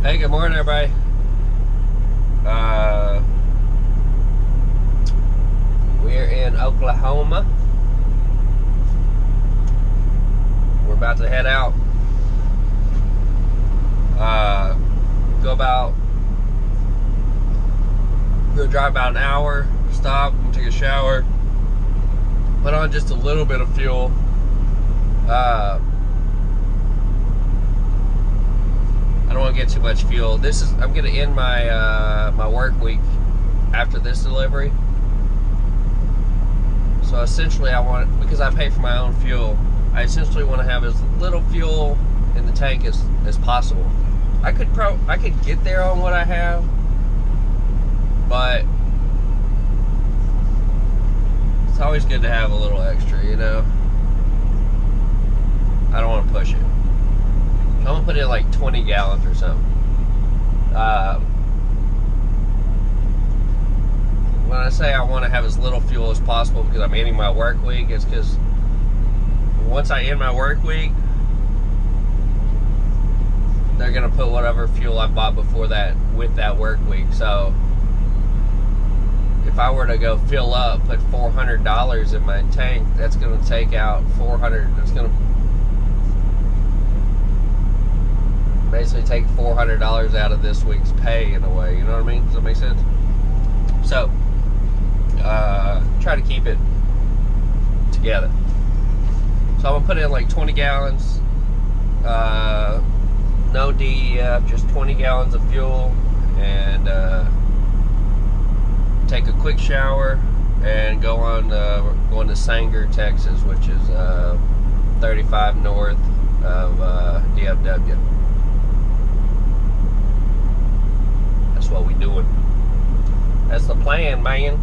Hey, good morning, everybody. We're in Oklahoma. We're about to head out. We'll drive about an hour, stop, take a shower, put on just a little bit of fuel. I don't want to get too much fuel. I'm going to end my my work week after this delivery. So essentially, because I pay for my own fuel, I essentially want to have as little fuel in the tank as possible. I could get there on what I have, but it's always good to have a little extra, you know. I don't want to push it. I'm gonna put in like 20 gallons or something. When I say I want to have as little fuel as possible because I'm ending my work week, it's because once I end my work week, they're gonna put whatever fuel I bought before that with that work week. So if I were to go fill up, put $400 in my tank, that's gonna take out $400. That's gonna basically take $400 out of this week's pay in a way. You know what I mean? Does that make sense? So try to keep it together. So I'm gonna put in like 20 gallons. No DEF, just 20 gallons of fuel, and take a quick shower and go on. We're going to Sanger, Texas, which is 35 north of DFW. That's what we doing. That's the plan, man.